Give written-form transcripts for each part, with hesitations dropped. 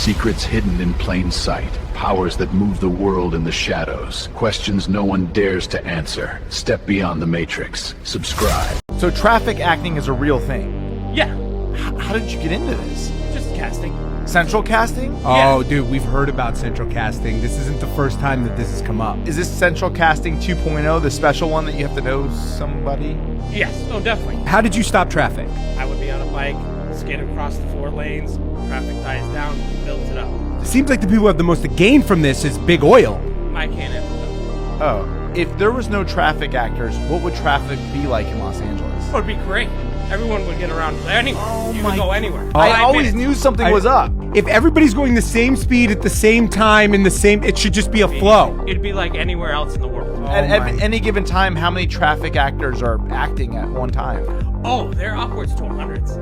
Secrets hidden in plain sight. Powers that move the world in the shadows. Questions no one dares to answer. Step beyond the Matrix. Subscribe. So traffic acting is a real thing. Yeah, How did you get into this? just casting. Central casting? Oh, dude, we've heard about central casting. This isn't the first time that this has come up. Is this Central Casting 2.0, the special one that you have to know somebody? Yes, oh, definitely. How did you stop traffic? I would be on a bike, skate across the 4 lanes, traffic dies down, builds it up. It seems like the people who have the most to gain from this is big oil. I can't answer that. Oh. If there was no traffic actors, what would traffic be like in Los Angeles? It would be great. Everyone would get around anywhere. You could go anywhere. I 5 always minutes. knew something was up. If everybody's going the same speed at the same time in the same, it should just be a flow. It'd be like anywhere else in the world. At any given time, how many traffic actors are acting at one time? Oh, they're upwards to hundreds.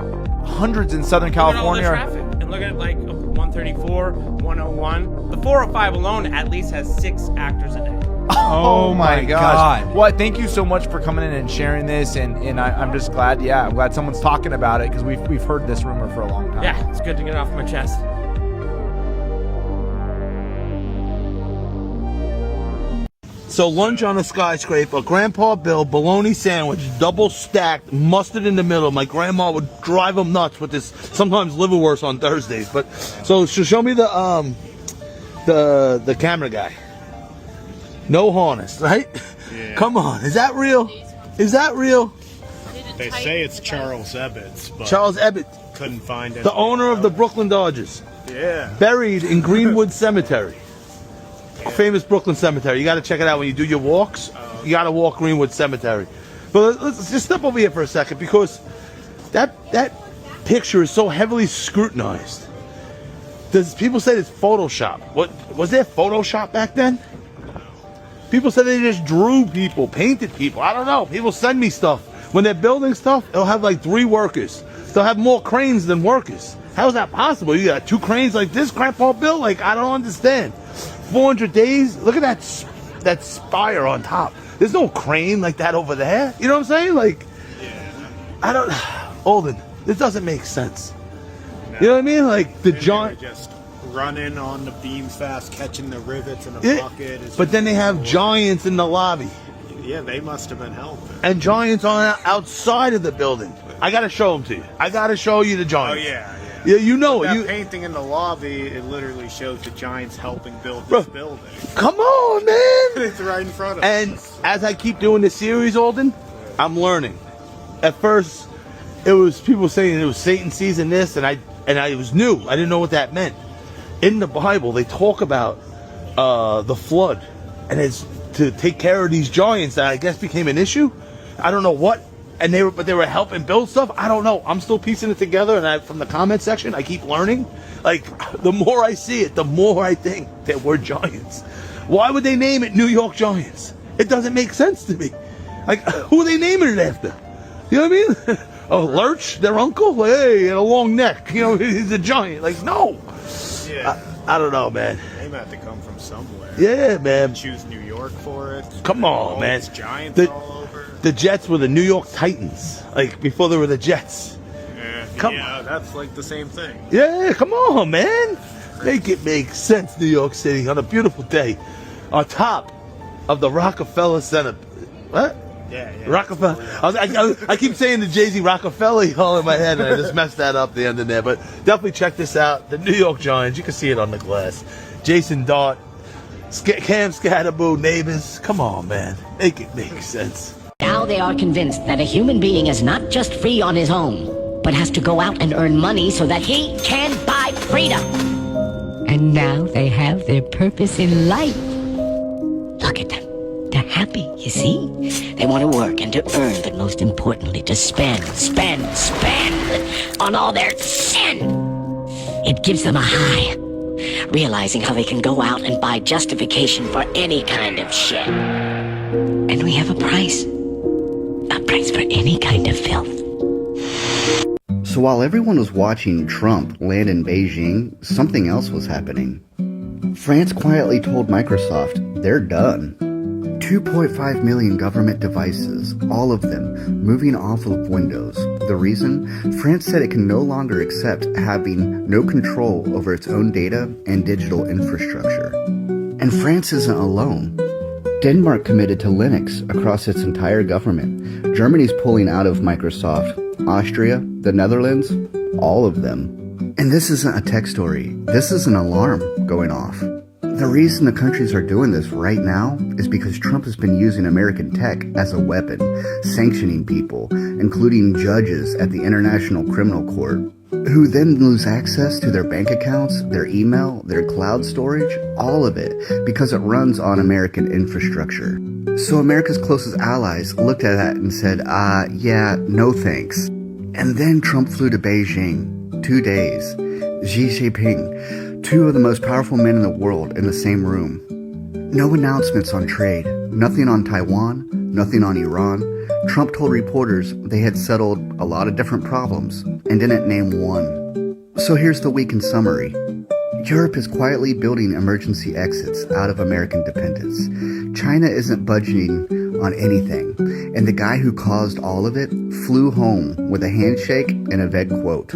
Hundreds in Southern Look at all the California. traffic. And look at like 134, 101. The 405 alone at least has 6 actors a day. Oh my gosh. God. Well, thank you so much for coming in and sharing this, and I'm just glad, I'm glad someone's talking about it, because we've heard this rumor for a long time. Yeah, it's good to get it off my chest. So lunch on a skyscraper, Grandpa Bill, bologna sandwich, double stacked, mustard in the middle. My grandma would drive him nuts with this, sometimes liverwurst on Thursdays. But so show me the camera guy. No harness, right? Yeah. Come on, is that real? Is that real? They say it's Charles Ebbets, but Charles Ebbett, couldn't find it. the owner of the Brooklyn Dodgers, Yeah. buried in Greenwood Cemetery. A famous Brooklyn cemetery. You got to check it out when you do your walks. You got to walk Greenwood Cemetery. But let's just step over here for a second, because that picture is so heavily scrutinized. Does people say it's Photoshop? What was there Photoshop back then? People said they just drew people, painted people. I don't know. People send me stuff. When they're building stuff, they'll have like 3 workers. They'll have more cranes than workers. How is that possible? You got 2 cranes like this, Grandpa Bill? Like, I don't understand. 400 days? Look at that spire on top. There's no crane like that over there. You know what I'm saying? Like, I don't... Olden, this doesn't make sense. You know what I mean? Like, the giant... Just running on the beams fast, catching the rivets in a bucket. But then they have giants in the lobby. Yeah, they must have been helping. And giants on outside of the building. I gotta show them to you. I gotta show you the Oh, giants. yeah. Yeah, you know That it. painting in the lobby, it literally shows the Giants helping build this building. Come on, man. It's right in front of And us. as I keep doing this series, Alden, I'm learning. At first, it was people saying it was Satan season this, and I was new. I didn't know what that meant. In the Bible, they talk about the flood, and it's to take care of these giants that I guess became an issue. I don't know what. And they were helping build stuff. I don't know. I'm still piecing it together. And from the comment section, I keep learning. Like, the more I see it, the more I think that we're giants. Why would they name it New York Giants? It doesn't make sense to me. Like, who are they naming it after? You know what I mean? Oh, Lurch, their uncle? Hey, and a long neck. You know, he's a giant. Like, no. Yeah. I don't know, man. They have to come from somewhere. Yeah, man. Choose New York for it. Come on, All man. these Giants The- all over. The Jets were the New York Titans. Like, before they were the Jets. Come Yeah, that's like the same thing. Yeah, come on, man. Make it make sense, New York City, on a beautiful day. On top of the Rockefeller Center. What? Yeah. Rockefeller. I keep saying the Jay-Z Rockefeller all in my head, and I just messed that up the end in there. But definitely check this out. The New York Giants. You can see it on the glass. Jason Dart, Cam Scatterboo, neighbors. Come on, man. Make it make sense. Now they are convinced that a human being is not just free on his own, but has to go out and earn money so that he can buy freedom. And now they have their purpose in life. Look at them. They're happy, you see? They want to work and to earn, but most importantly, to spend on all their sin. It gives them a high, realizing how they can go out and buy justification for any kind of shit. And we have a price for any kind of filth. So while everyone was watching Trump land in Beijing, something else was happening. France quietly told Microsoft they're done. 2.5 million government devices, all of them moving off of Windows, The reason? France said it can no longer accept having no control over its own data and digital infrastructure. And France isn't alone. Denmark committed to Linux across its entire government. Germany's pulling out of Microsoft. Austria, the Netherlands, all of them. And this isn't a tech story. This is an alarm going off. The reason the countries are doing this right now is because Trump has been using American tech as a weapon, sanctioning people, including judges at the International Criminal Court, who then lose access to their bank accounts, their email, their cloud storage, all of it, because it runs on American infrastructure. So America's closest allies looked at that and said, yeah, no thanks. And then Trump flew to Beijing. 2 days. Xi Jinping, two of the most powerful men in the world in the same room. No announcements on trade, nothing on Taiwan, nothing on Iran. Trump told reporters they had settled a lot of different problems and didn't name one. So here's the weekend summary. Europe is quietly building emergency exits out of American dependence. China isn't budging on anything, and the guy who caused all of it flew home with a handshake and a vague quote.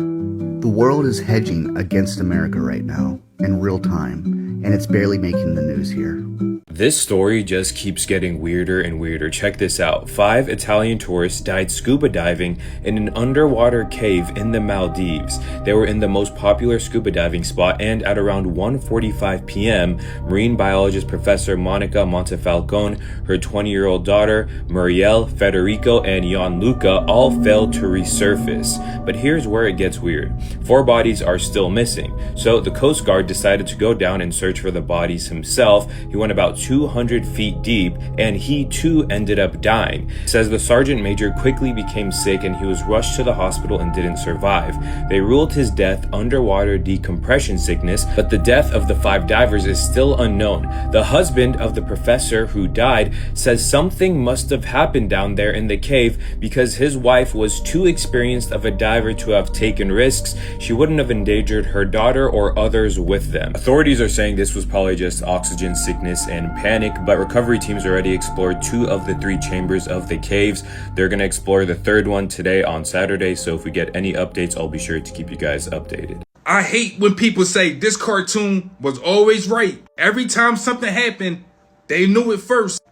The world is hedging against America right now, in real time, and it's barely making the news here. This story just keeps getting weirder and weirder. Check this out. 5 Italian tourists died scuba diving in an underwater cave in the Maldives. They were in the most popular scuba diving spot, and at around 1:45 p.m., marine biologist Professor Monica Montefalcone, her 20-year-old daughter, Muriel, Federico, and Gianluca all failed to resurface. But here's where it gets weird. 4 bodies are still missing. So the Coast Guard decided to go down and search for the bodies himself. He went about 200 feet deep, and he too ended up dying. It says the sergeant major quickly became sick and he was rushed to the hospital and didn't survive. They ruled his death underwater decompression sickness, but the death of the 5 divers is still unknown. The husband of the professor who died says something must have happened down there in the cave because his wife was too experienced of a diver to have taken risks. She wouldn't have endangered her daughter or others with them. Authorities are saying this was probably just oxygen sickness and panic, but recovery teams already explored 2 of the 3 chambers of the caves. They're going to explore the 3rd one today on Saturday, so if we get any updates, I'll be sure to keep you guys updated. I hate when people say this cartoon was always right. Every time something happened, they knew it first.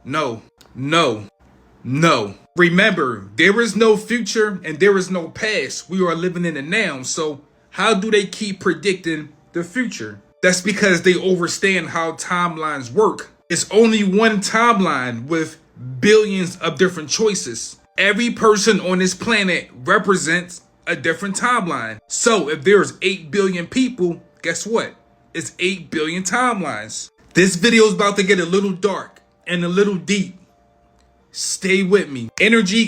No. Remember, there is no future and there is no past. We are living in the now, so how do they keep predicting the future? That's because they understand how timelines work. It's only one timeline with billions of different choices. Every person on this planet represents a different timeline. So if there's 8 billion people, guess what? It's 8 billion timelines. This video is about to get a little dark and a little deep. Stay with me. Energy.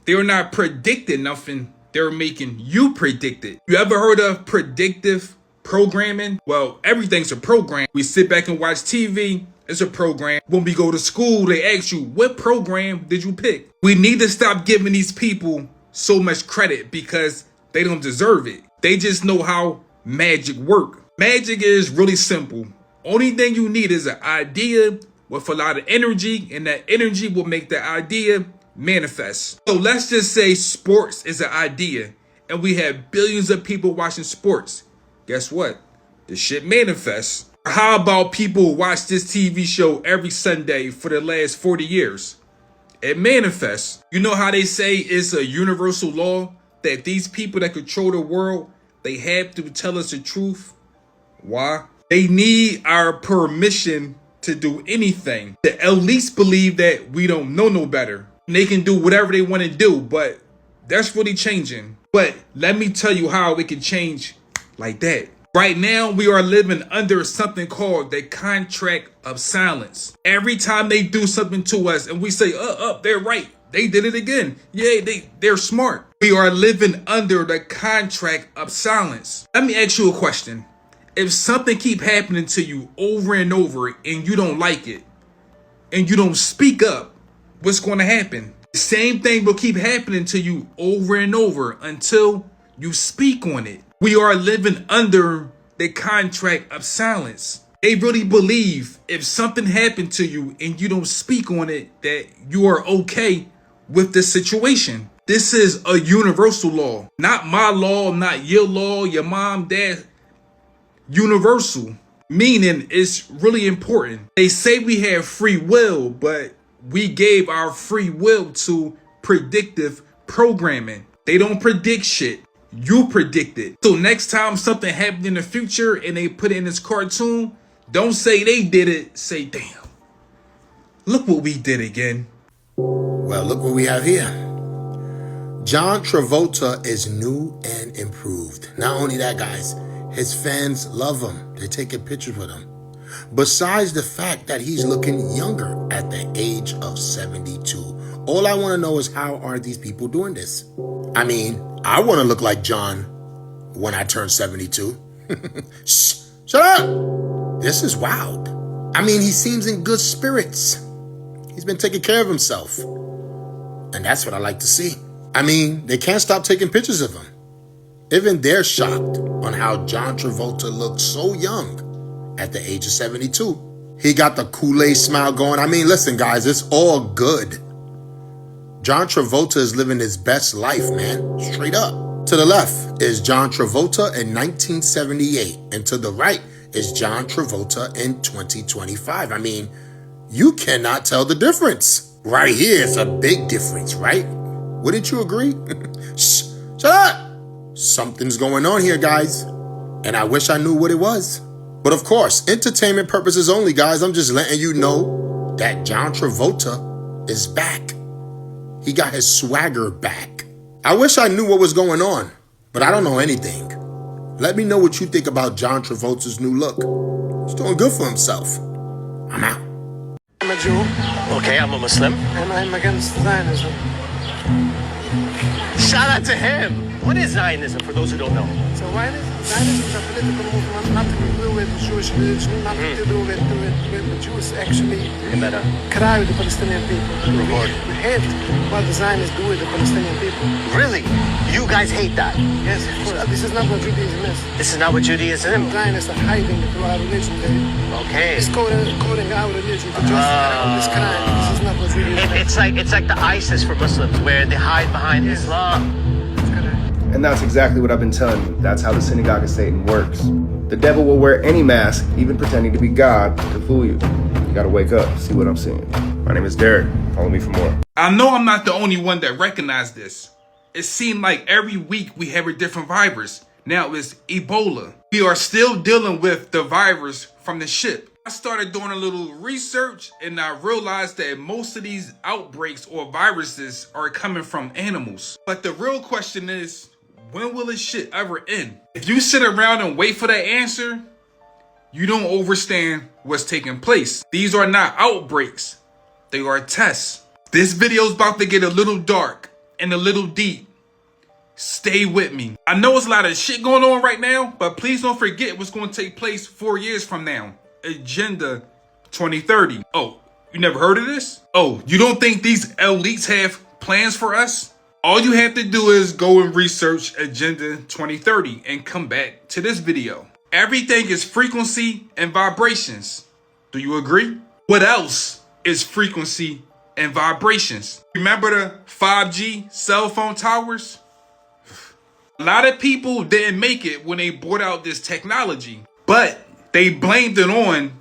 They're not predicting nothing. They're making you predict it. You ever heard of predictive programming? Well, everything's a program. We sit back and watch TV, it's a program. When we go to school, they ask you, what program did you pick? We need to stop giving these people so much credit because they don't deserve it. They just know how magic work. Magic is really simple. Only thing you need is an idea with a lot of energy, and that energy will make the idea manifest. So let's just say sports is an idea, and we have billions of people watching sports. Guess what? The shit manifests. How about people watch this TV show every Sunday for the last 40 years? It manifests. You know how they say it's a universal law that these people that control the world, they have to tell us the truth? Why? They need our permission to do anything. To at least believe that we don't know no better. And they can do whatever they want to do, but that's really changing. But let me tell you how it can change like that. Right now, we are living under something called the contract of silence. Every time they do something to us and we say, they're right. They did it again. Yeah, they're smart. We are living under the contract of silence. Let me ask you a question. If something keep happening to you over and over and you don't like it and you don't speak up, what's going to happen? The same thing will keep happening to you over and over until you speak on it. We are living under the contract of silence. They really believe if something happened to you and you don't speak on it, that you are okay with the situation. This is a universal law. Not my law, not your law, your mom, dad. Universal. Meaning it's really important. They say we have free will, but we gave our free will to predictive programming. They don't predict shit. You predict it. So next time something happened in the future and they put it in this cartoon, don't say they did it. Say, damn, look what we did again. Well, look what we have here. John Travolta is new and improved. Not only that, guys, his fans love him. They're taking pictures with him. Besides the fact that he's looking younger at the age of 72. All I want to know is, how are these people doing this? I mean, I want to look like John when I turn 72. Shh, shut up. This is wild. I mean, he seems in good spirits. He's been taking care of himself. And that's what I like to see. I mean, they can't stop taking pictures of him. Even they're shocked on how John Travolta looks so young at the age of 72. He got the Kool-Aid smile going. I mean, listen, guys, it's all good. John Travolta is living his best life, man. Straight up. To the left is John Travolta in 1978. And to the right is John Travolta in 2025. I mean, you cannot tell the difference. Right here, it's a big difference, right? Wouldn't you agree? Shh, shut up. Something's going on here, guys. And I wish I knew what it was. But of course, entertainment purposes only, guys. I'm just letting you know that John Travolta is back. He got his swagger back. I wish I knew what was going on, but I don't know anything. Let me know what you think about John Travolta's new look. He's doing good for himself. I'm out. I'm a Jew. Okay, I'm a Muslim. And I'm against Zionism. Shout out to him. What is Zionism, for those who don't know? So Zionism is a political movement, nothing to do with the Jewish religion, nothing to do with the Jews actually cry with the Palestinian people. We hate what the Zionists do with the Palestinian people. Really? You guys hate that? Yes, of course. This is not what Judaism is. This is not what Judaism is? Zionists are hiding through our religion. It's coding our religion to justify this crime. This is not what Judaism is. It's like the ISIS for Muslims, where they hide behind Islam. And that's exactly what I've been telling you. That's how the synagogue of Satan works. The devil will wear any mask, even pretending to be God, to fool you. You gotta wake up, see what I'm seeing. My name is Derek. Follow me for more. I know I'm not the only one that recognized this. It seemed like every week we have a different virus. Now it's Ebola. We are still dealing with the virus from the ship. I started doing a little research and I realized that most of these outbreaks or viruses are coming from animals. But the real question is, when will this shit ever end? If you sit around and wait for that answer, you don't understand what's taking place. These are not outbreaks. They are tests. This video is about to get a little dark and a little deep. Stay with me. I know it's a lot of shit going on right now, but please don't forget what's going to take place 4 years from now. Agenda 2030. Oh, you never heard of this? Oh, you don't think these elites have plans for us? All you have to do is go and research Agenda 2030 and come back to this video. Everything is frequency and vibrations. Do you agree? What else is frequency and vibrations? Remember the 5G cell phone towers? A lot of people didn't make it when they brought out this technology, but they blamed it on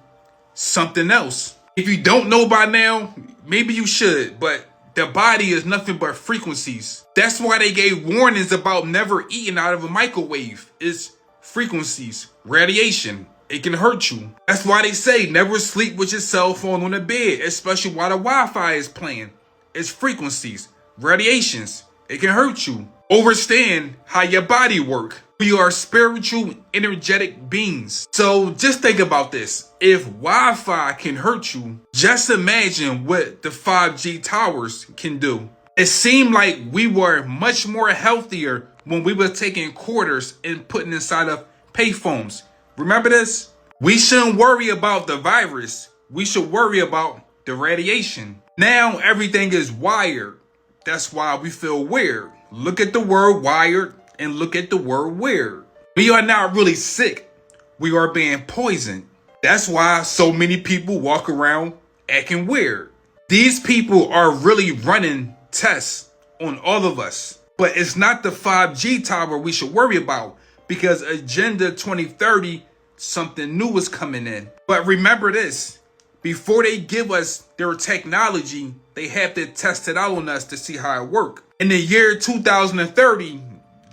something else. If you don't know by now, maybe you should, but the body is nothing but frequencies. That's why they gave warnings about never eating out of a microwave. It's frequencies, radiation. It can hurt you. That's why they say never sleep with your cell phone on the bed, especially while the Wi-Fi is playing. It's frequencies, radiations. It can hurt you. Understand how your body works. We are spiritual, energetic beings. So just think about this. If Wi-Fi can hurt you, just imagine what the 5G towers can do. It seemed like we were much more healthier when we were taking quarters and putting inside of payphones. Remember this? We shouldn't worry about the virus. We should worry about the radiation. Now everything is wired. That's why we feel weird. Look at the word wired and look at the word weird. We are not really sick. We are being poisoned. That's why so many people walk around acting weird. These people are really running tests on all of us. But it's not the 5G tower we should worry about, because Agenda 2030, something new is coming in. But remember this, before they give us their technology, they have to test it out on us to see how it works. In the year 2030,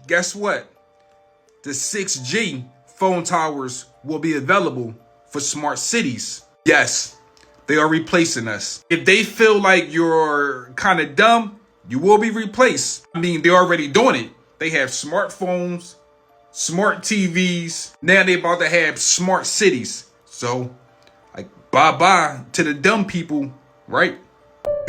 guess what? The 6G phone towers will be available for smart cities. Yes, they are replacing us. If they feel like you're kind of dumb, you will be replaced. I mean, they're already doing it. They have smartphones, smart TVs. Now they about to have smart cities. So, like, bye-bye to the dumb people, right?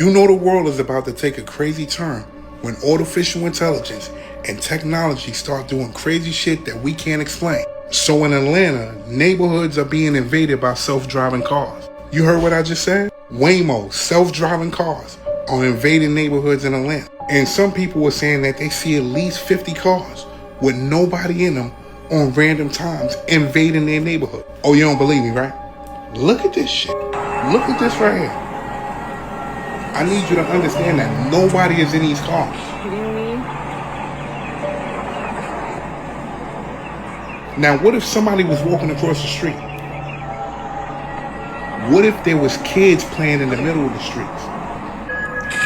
You know the world is about to take a crazy turn when artificial intelligence and technology start doing crazy shit that we can't explain. So in Atlanta, neighborhoods are being invaded by self-driving cars. You heard what I just said? Waymo, self-driving cars, are invading neighborhoods in Atlanta. And some people were saying that they see at least 50 cars with nobody in them on random times invading their neighborhood. Oh, you don't believe me, right? Look at this shit. Look at this right here. I need you to understand that nobody is in these cars. Now, what if somebody was walking across the street? What if there was kids playing in the middle of the streets?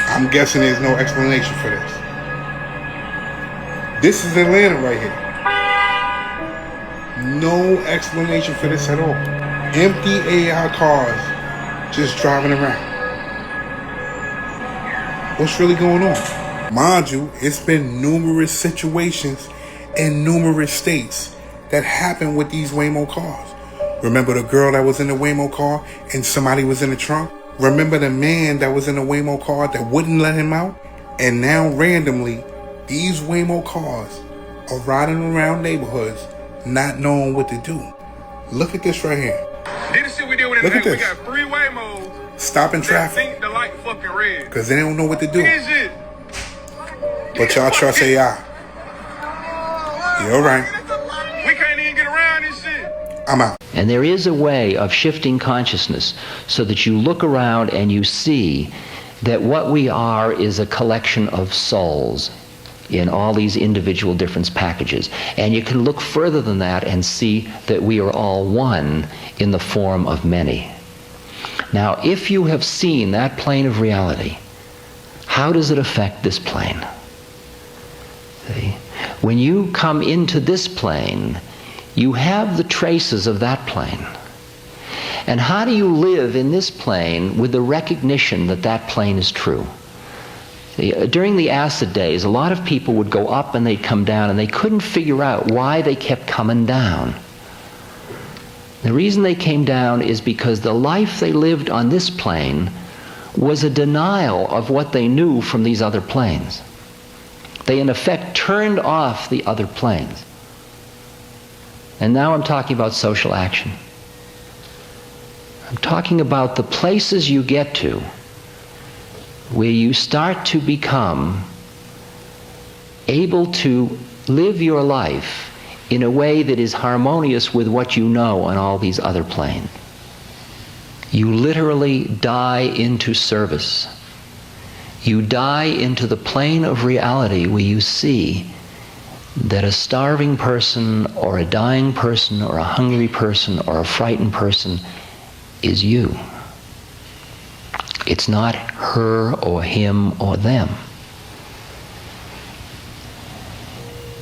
I'm guessing there's no explanation for this. This is Atlanta right here. No explanation for this at all. Empty AI cars just driving around. What's really going on? Mind you, it's been numerous situations in numerous states that happened with these Waymo cars. Remember the girl that was in the Waymo car and somebody was in the trunk? Remember the man that was in the Waymo car that wouldn't let him out? And now randomly, these Waymo cars are riding around neighborhoods not knowing what to do. Look at this right here. Look at this. We got 3 Waymos stopping traffic. Think the light fucking red. Because they don't know what to do. But y'all trust AI. You're right. We can't even get around this shit. I'm out. And there is a way of shifting consciousness so that you look around and you see that what we are is a collection of souls in all these individual different packages. And you can look further than that and see that we are all one in the form of many. Now, if you have seen that plane of reality, how does it affect this plane? See? When you come into this plane, you have the traces of that plane. And how do you live in this plane with the recognition that that plane is true? During the acid days, a lot of people would go up and they'd come down, and they couldn't figure out why they kept coming down. The reason they came down is because the life they lived on this plane was a denial of what they knew from these other planes. They, in effect, turned off the other planes. And now I'm talking about social action. I'm talking about the places you get to where you start to become able to live your life in a way that is harmonious with what you know on all these other planes. You literally die into service. You die into the plane of reality where you see that a starving person or a dying person or a hungry person or a frightened person is you. It's not her or him or them.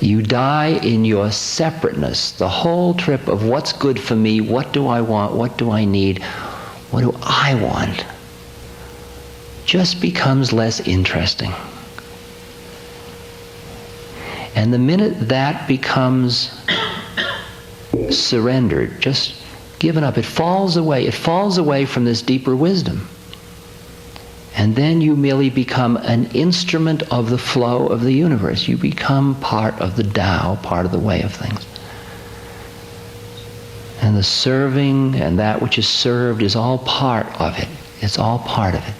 You die in your separateness. The whole trip of what's good for me, what do I want, what do I need, what do I want, just becomes less interesting. And the minute that becomes surrendered, just given up, it falls away. It falls away from this deeper wisdom. And then you merely become an instrument of the flow of the universe. You become part of the Tao, part of the way of things. And the serving and that which is served is all part of it. It's all part of it.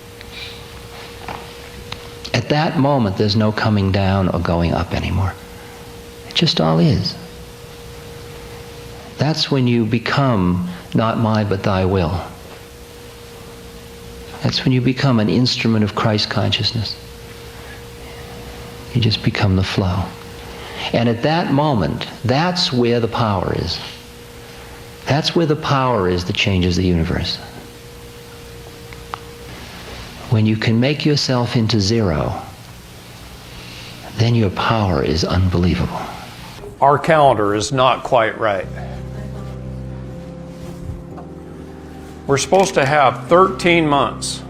At that moment, there's no coming down or going up anymore. It just all is. That's when you become not my but thy will. That's when you become an instrument of Christ consciousness. You just become the flow. And at that moment, that's where the power is. That's where the power is that changes the universe. When you can make yourself into zero, then your power is unbelievable. Our calendar is not quite right. We're supposed to have 13 months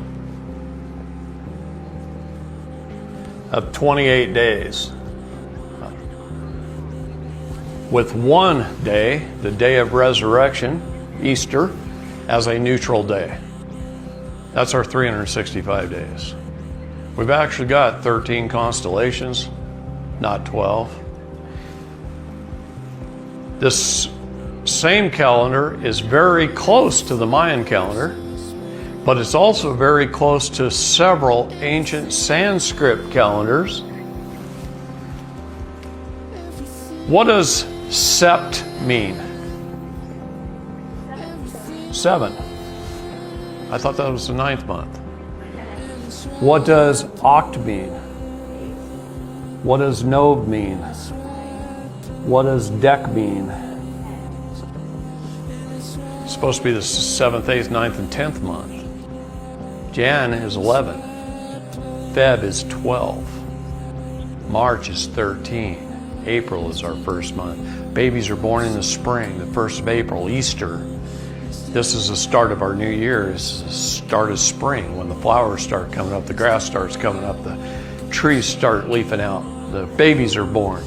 of 28 days, with one day, the day of resurrection, Easter, as a neutral day. That's our 365 days. We've actually got 13 constellations, not 12. This same calendar is very close to the Mayan calendar, but it's also very close to several ancient Sanskrit calendars. What does sept mean? 7. I thought that was the 9th month. What does oct mean? What does nov mean? What does dec mean? It's supposed to be the 7th, 8th, 9th, and 10th month. Jan is 11. Feb is 12. March is 13. April is our first month. Babies are born in the spring, the 1st of April, Easter. This is the start of our new year. It's the start of spring, when the flowers start coming up, the grass starts coming up, the trees start leafing out, the babies are born.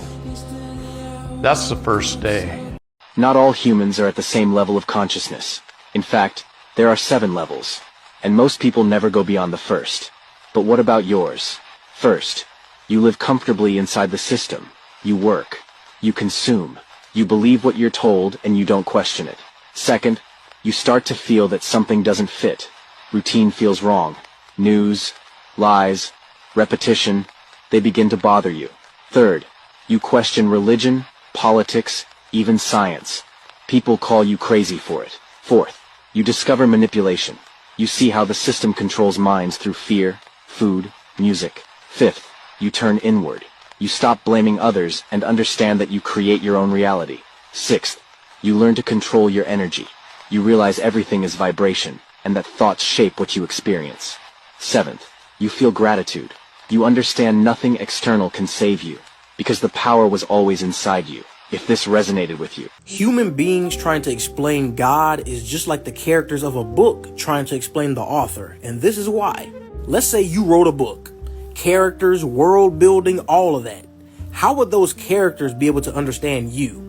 That's the first day. Not all humans are at the same level of consciousness. In fact, there are 7 levels, and most people never go beyond the first. But what about yours? First, you live comfortably inside the system. You work. You consume. You believe what you're told, and you don't question it. Second, you start to feel that something doesn't fit. Routine feels wrong. News, lies, repetition, they begin to bother you. Third, you question religion, politics, even science. People call you crazy for it. Fourth, you discover manipulation. You see how the system controls minds through fear, food, music. Fifth, you turn inward. You stop blaming others and understand that you create your own reality. Sixth, you learn to control your energy. You realize everything is vibration, and that thoughts shape what you experience. Seventh, you feel gratitude. You understand nothing external can save you, because the power was always inside you. If this resonated with you. Human beings trying to explain God is just like the characters of a book trying to explain the author, and this is why. Let's say you wrote a book. Characters, world building, all of that. How would those characters be able to understand you?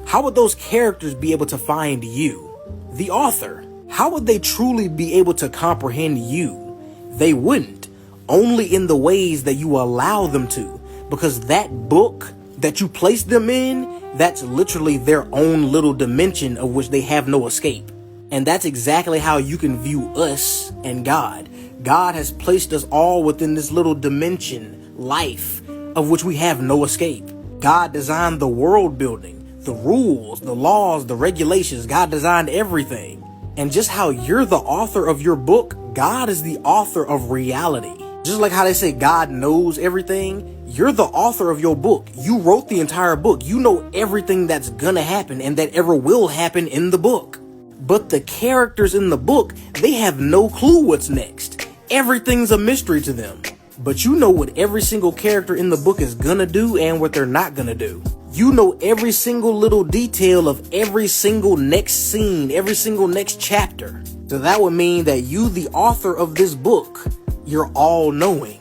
How would those characters be able to find you? The author. How would they truly be able to comprehend you? They wouldn't. Only in the ways that you allow them to. Because that book that you place them in, that's literally their own little dimension of which they have no escape. And that's exactly how you can view us and God. God has placed us all within this little dimension, life, of which we have no escape. God designed the world building. The rules, the laws, the regulations, God designed everything. And just how you're the author of your book, God is the author of reality. Just like how they say God knows everything, you're the author of your book. You wrote the entire book. You know everything that's gonna happen and that ever will happen in the book. But the characters in the book, they have no clue what's next. Everything's a mystery to them. But you know what every single character in the book is gonna do and what they're not gonna do. You know every single little detail of every single next scene, every single next chapter. So that would mean that you, the author of this book, you're all-knowing.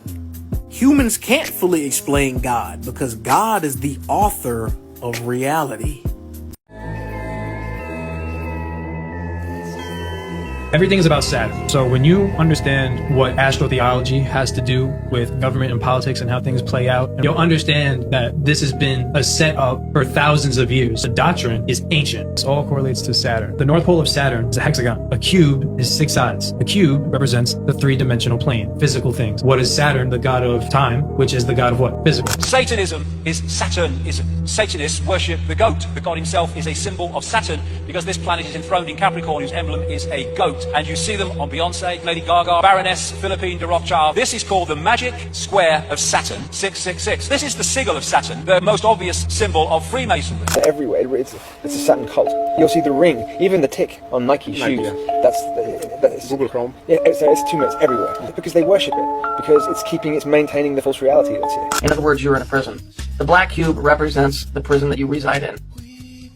Humans can't fully explain God because God is the author of reality. Everything is about Saturn. So when you understand what astrotheology has to do with government and politics and how things play out, you'll understand that this has been a setup for thousands of years. The doctrine is ancient. It all correlates to Saturn. The North Pole of Saturn is a hexagon. A cube is 6 sides. A cube represents the 3-dimensional plane, physical things. What is Saturn? The god of time, which is the god of what? Physical. Satanism is Saturnism. Satanists worship the goat. The god himself is a symbol of Saturn because this planet is enthroned in Capricorn, whose emblem is a goat. And you see them on Beyonce, Lady Gaga, Baroness, Philippine de Rothschild. This is called the magic square of Saturn, 666. This is the sigil of Saturn, the most obvious symbol of Freemasonry. Everywhere, it's a Saturn cult. You'll see the ring, even the tick on Nike shoes. That's Google Chrome. Yeah, it's 2 minutes everywhere because they worship it, because it's maintaining the false reality that's here. In other words, you're in a prison. The black cube represents the prison that you reside in.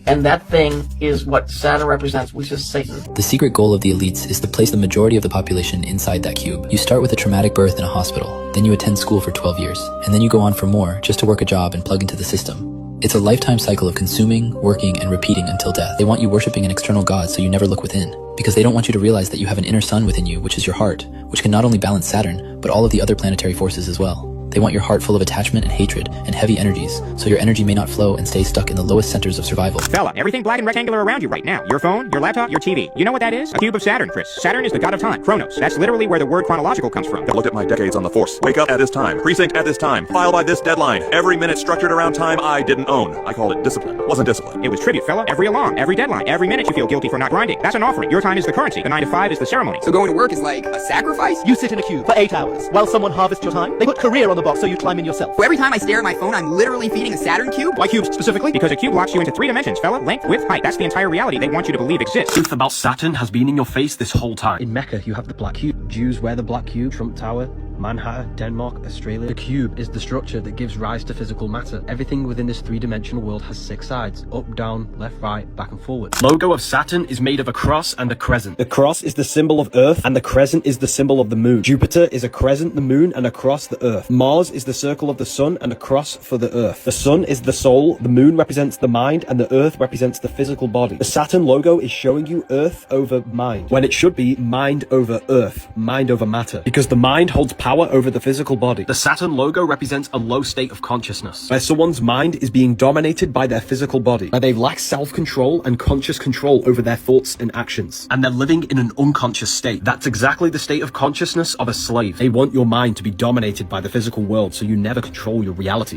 And that thing is what Saturn represents, which is Satan. The secret goal of the elites is to place the majority of the population inside that cube. You start with a traumatic birth in a hospital, then you attend school for 12 years, and then you go on for more just to work a job and plug into the system. It's a lifetime cycle of consuming, working, and repeating until death. They want you worshiping an external god so you never look within, because they don't want you to realize that you have an inner sun within you, which is your heart, which can not only balance Saturn, but all of the other planetary forces as well. They want your heart full of attachment and hatred and heavy energies, so your energy may not flow and stay stuck in the lowest centers of survival. Fella, everything black and rectangular around you right now. Your phone, your laptop, your TV. You know what that is? A cube of Saturn, Chris. Saturn is the god of time, Chronos. That's literally where the word chronological comes from. Look at my decades on the force. Wake up at this time. Precinct at this time. File by this deadline. Every minute structured around time I didn't own. I called it discipline. It wasn't discipline. It was tribute, fella. Every alarm, every deadline, every minute you feel guilty for not grinding. That's an offering. Your time is the currency. The 9 to 5 is the ceremony. So going to work is like a sacrifice? You sit in a cube for 8 hours while someone harvests your time. They put career on the box so you climb in yourself. So every time I stare at my phone, I'm literally feeding a Saturn cube? Why cubes specifically? Because a cube locks you into 3 dimensions, fella. Length, width, height. That's the entire reality they want you to believe exists. Truth about Saturn has been in your face this whole time. In Mecca, you have the black cube. Jews wear the black cube. Trump Tower, Manhattan, Denmark, Australia. The cube is the structure that gives rise to physical matter. Everything within this 3-dimensional world has 6 sides: up, down, left, right, back and forward. Logo of Saturn is made of a cross and a crescent. The cross is the symbol of Earth and the crescent is the symbol of the moon. Jupiter is a crescent, the moon, and a cross, the Earth. Mars is the circle of the sun and a cross for the Earth. The sun is the soul, the moon represents the mind, and the Earth represents the physical body. The Saturn logo is showing you Earth over mind, when it should be mind over Earth, mind over matter, because the mind holds power over the physical body. The Saturn logo represents a low state of consciousness, where someone's mind is being dominated by their physical body, where they lack self-control and conscious control over their thoughts and actions, and they're living in an unconscious state. That's exactly the state of consciousness of a slave. They want your mind to be dominated by the physical world so you never control your reality.